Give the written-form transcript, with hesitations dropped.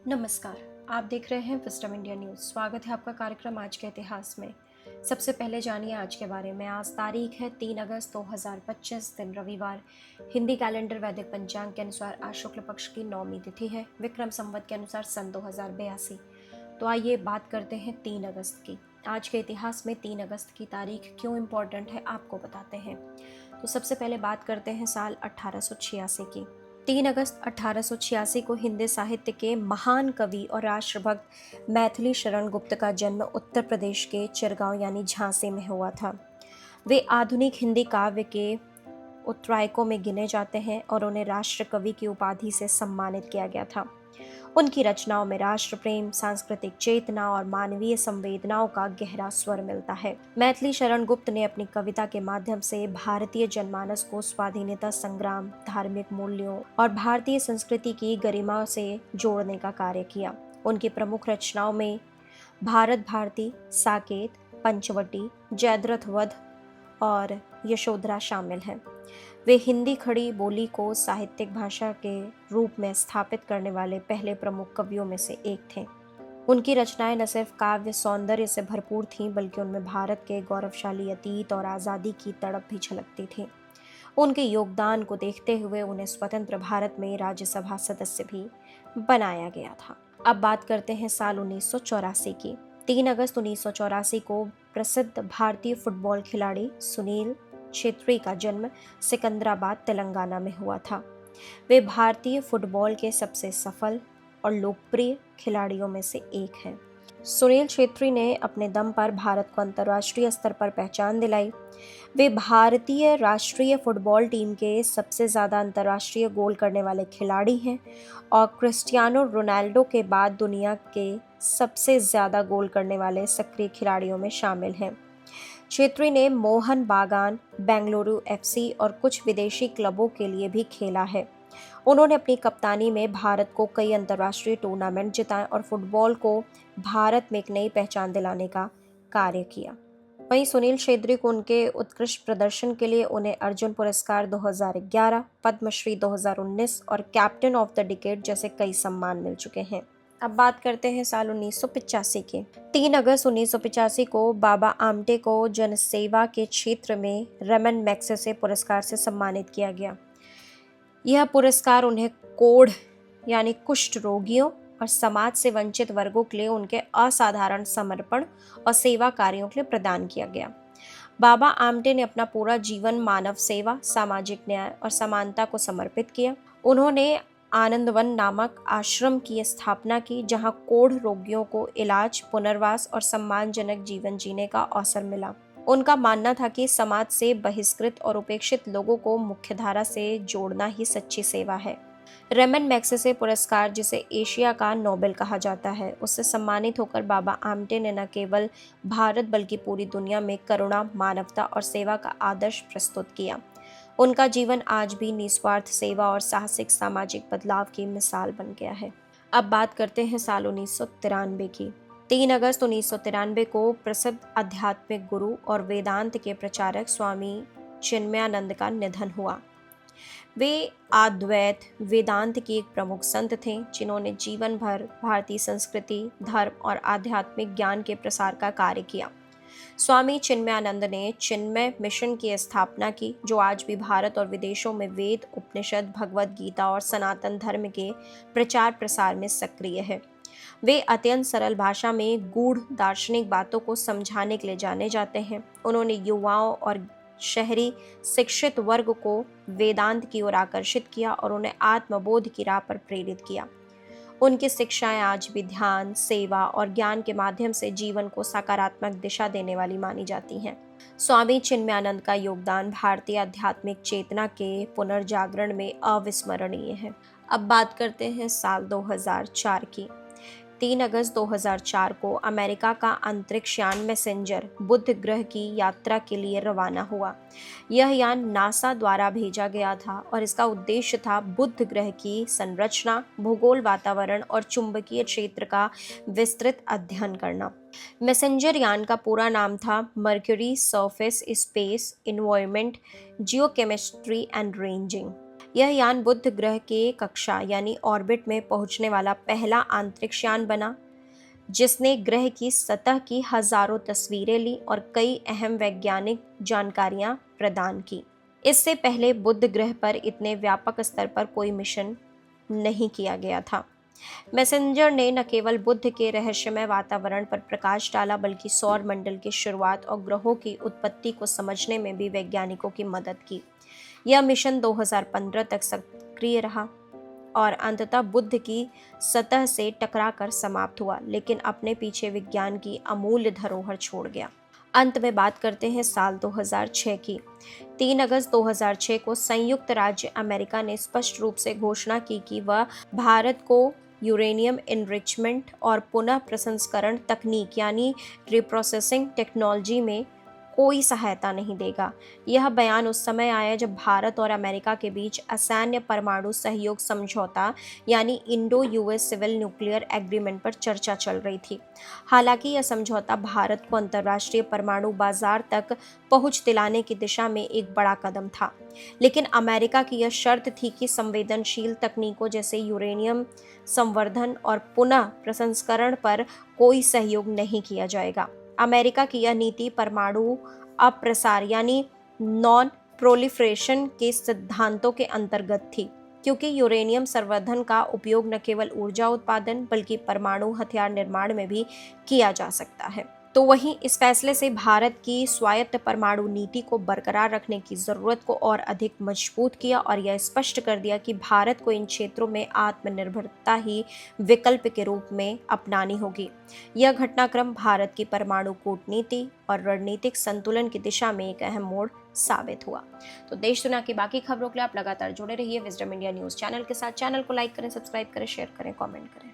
नमस्कार। आप देख रहे हैं विस्डम इंडिया न्यूज़। स्वागत है आपका कार्यक्रम आज के इतिहास में। सबसे पहले जानिए आज के बारे में। आज तारीख है 3 अगस्त 2025, दिन रविवार। हिंदी कैलेंडर वैदिक पंचांग के अनुसार आज शुक्ल पक्ष की 9वीं तिथि है। विक्रम संवत के अनुसार सन 2082। तो आइए बात करते हैं 3 अगस्त की। आज के इतिहास में 3 अगस्त की तारीख क्यों इम्पोर्टेंट है आपको बताते हैं। तो सबसे पहले बात करते हैं साल 1886 की। 3 अगस्त 1886 को हिंदी साहित्य के महान कवि और राष्ट्रभक्त मैथिली शरण गुप्त का जन्म उत्तर प्रदेश के चिरगांव यानी झांसी में हुआ था। वे आधुनिक हिंदी काव्य के उत्तरायकों में गिने जाते हैं और उन्हें राष्ट्र कवि की उपाधि से सम्मानित किया गया था। उनकी रचनाओं में राष्ट्र प्रेम, सांस्कृतिक चेतना और मानवीय संवेदनाओं का गहरा स्वर मिलता है। मैथिली शरण गुप्त ने अपनी कविता के माध्यम से भारतीय जनमानस को स्वाधीनता संग्राम, धार्मिक मूल्यों और भारतीय संस्कृति की गरिमा से जोड़ने का कार्य किया। उनकी प्रमुख रचनाओं में भारत भारती, साकेत, पंचवटी, जयद्रथ वध और यशोधरा शामिल हैं। वे हिंदी खड़ी बोली को साहित्यिक भाषा के रूप में स्थापित करने वाले पहले प्रमुख कवियों में से एक थे। उनकी रचनाएं न सिर्फ काव्य सौंदर्य से भरपूर थीं, बल्कि उनमें भारत के गौरवशाली अतीत और आज़ादी की तड़प भी झलकती थी। उनके योगदान को देखते हुए उन्हें स्वतंत्र भारत में राज्यसभा सदस्य भी बनाया गया था। अब बात करते हैं साल 1984 की। 3 अगस्त 1984 को प्रसिद्ध भारतीय फुटबॉल खिलाड़ी सुनील छेत्री का जन्म सिकंदराबाद, तेलंगाना में हुआ था। वे भारतीय फुटबॉल के सबसे सफल और लोकप्रिय खिलाड़ियों में से एक हैं। सुनील छेत्री ने अपने दम पर भारत को अंतर्राष्ट्रीय स्तर पर पहचान दिलाई। वे भारतीय राष्ट्रीय फुटबॉल टीम के सबसे ज़्यादा अंतर्राष्ट्रीय गोल करने वाले खिलाड़ी हैं और क्रिस्टियानो रोनाल्डो के बाद दुनिया के सबसे ज़्यादा गोल करने वाले सक्रिय खिलाड़ियों में शामिल हैं। छेत्री ने मोहन बागान, बेंगलुरु एफसी और कुछ विदेशी क्लबों के लिए भी खेला है। उन्होंने अपनी कप्तानी में भारत को कई अंतर्राष्ट्रीय टूर्नामेंट जिताए और फुटबॉल को भारत में एक नई पहचान दिलाने का कार्य किया। वहीं सुनील छेत्री को उनके उत्कृष्ट प्रदर्शन के लिए उन्हें अर्जुन पुरस्कार 2011, पद्मश्री 2019 और कैप्टन ऑफ द डिकेड जैसे कई सम्मान मिल चुके हैं। अब बात करते हैं साल 1985 के। 3 अगस्त 1985 को बाबा आमटे को जनसेवा के क्षेत्र में रेमन मैग्सेसे पुरस्कार से सम्मानित किया गया। यह पुरस्कार उन्हें कोढ़ यानी कुष्ठ रोगियों और समाज से वंचित वर्गों के लिए उनके असाधारण समर्पण और सेवा कार्यों के लिए प्रदान किया गया। बाबा आमटे ने अपना पूरा जीवन मानव सेवा, सामाजिक न्याय और समानता को समर्पित किया। उन्होंने आनंदवन नामक आश्रम की स्थापना की, जहां कोढ़ रोगियों को इलाज, पुनर्वास और सम्मानजनक जीवन जीने का अवसर मिला। उनका मानना था कि समाज से बहिष्कृत और उपेक्षित लोगों को मुख्यधारा से जोड़ना ही सच्ची सेवा है। रेमन मैग्सेसे पुरस्कार, जिसे एशिया का नोबेल कहा जाता है, उससे सम्मानित होकर बाबा आमटे ने न केवल भारत बल्कि पूरी दुनिया में करुणा, मानवता और सेवा का आदर्श प्रस्तुत किया। उनका जीवन आज भी निस्वार्थ सेवा और साहसिक सामाजिक बदलाव की मिसाल बन गया है। अब बात करते हैं साल 1993 की। 3 अगस्त 1993 को प्रसिद्ध आध्यात्मिक गुरु और वेदांत के प्रचारक स्वामी चिन्मयानंद का निधन हुआ। वे अद्वैत वेदांत के एक प्रमुख संत थे, जिन्होंने जीवन भर भारतीय संस्कृति, धर्म और आध्यात्मिक ज्ञान के प्रसार का कार्य किया। स्वामी चिन्मयानंद ने चिन्मय मिशन की स्थापना की, जो आज भी भारत और विदेशों में वेद, उपनिषद, भगवद गीता और सनातन धर्म के प्रचार प्रसार में सक्रिय है। वे अत्यंत सरल भाषा में गूढ़ दार्शनिक बातों को समझाने के लिए जाने जाते हैं। उन्होंने युवाओं और शहरी शिक्षित वर्ग को वेदांत की ओर आकर्षित किया और उन्हें आत्मबोध की राह पर प्रेरित किया। उनकी शिक्षाएं आज भी ध्यान, सेवा और ज्ञान के माध्यम से जीवन को सकारात्मक दिशा देने वाली मानी जाती हैं। स्वामी चिन्मयानंद का योगदान भारतीय आध्यात्मिक चेतना के पुनर्जागरण में अविस्मरणीय है। अब बात करते हैं साल 2004 की। 3 अगस्त 2004 को अमेरिका का अंतरिक्ष यान मैसेंजर बुध ग्रह की यात्रा के लिए रवाना हुआ। यह यान नासा द्वारा भेजा गया था और इसका उद्देश्य था बुध ग्रह की संरचना, भूगोल, वातावरण और चुंबकीय क्षेत्र का विस्तृत अध्ययन करना। मैसेंजर यान का पूरा नाम था mercury surface space environment geochemistry and ranging. यह यान बुध ग्रह के कक्षा यानी ऑर्बिट में पहुंचने वाला पहला अंतरिक्ष यान बना, जिसने ग्रह की सतह की हजारों तस्वीरें ली और कई अहम वैज्ञानिक जानकारियां प्रदान की। इससे पहले बुध ग्रह पर इतने व्यापक स्तर पर कोई मिशन नहीं किया गया था। मैसेंजर ने न केवल बुध के रहस्यमय वातावरण पर प्रकाश डाला, बल्कि सौर मंडल की शुरुआत और ग्रहों की उत्पत्ति को समझने में भी वैज्ञानिकों की मदद की। यह मिशन 2015 तक सक्रिय रहा और अंततः बुध की सतह से टकराकर समाप्त हुआ, लेकिन अपने पीछे विज्ञान की अमूल्य धरोहर छोड़ गया। अंत में बात करते हैं साल 2006 की। 3 अगस्त 2006 को संयुक्त राज्य अमेरिका ने स्पष्ट रूप से घोषणा की कि वह भारत को यूरेनियम एनरिचमेंट और पुनः प्रसंस्करण तकनीक यानी रिप्रोसेसिंग टेक्नोलॉजी में कोई सहायता नहीं देगा। यह बयान उस समय आया जब भारत और अमेरिका के बीच असैन्य परमाणु सहयोग समझौता यानी Indo US civil nuclear agreement पर चर्चा चल रही थी। हालांकि यह समझौता भारत को अंतर्राष्ट्रीय परमाणु बाजार तक पहुंच दिलाने की दिशा में एक बड़ा कदम था, लेकिन अमेरिका की यह शर्त थी कि संवेदनशील तकनीकों जैसे यूरेनियम संवर्धन और पुनः प्रसंस्करण पर कोई सहयोग नहीं किया जाएगा। अमेरिका की यह नीति परमाणु अप्रसार यानी नॉन प्रोलिफरेशन के सिद्धांतों के अंतर्गत थी, क्योंकि यूरेनियम संवर्धन का उपयोग न केवल ऊर्जा उत्पादन बल्कि परमाणु हथियार निर्माण में भी किया जा सकता है। तो वहीं इस फैसले से भारत की स्वायत्त परमाणु नीति को बरकरार रखने की जरूरत को और अधिक मजबूत किया और यह स्पष्ट कर दिया कि भारत को इन क्षेत्रों में आत्मनिर्भरता ही विकल्प के रूप में अपनानी होगी। यह घटनाक्रम भारत की परमाणु कूटनीति और रणनीतिक संतुलन की दिशा में एक अहम मोड़ साबित हुआ। तो देश दुनिया की बाकी खबरों के लिए आप लगातार जुड़े रहिए विजडम इंडिया न्यूज चैनल के साथ। चैनल को लाइक करें, सब्सक्राइब करें, शेयर करें, कमेंट करें।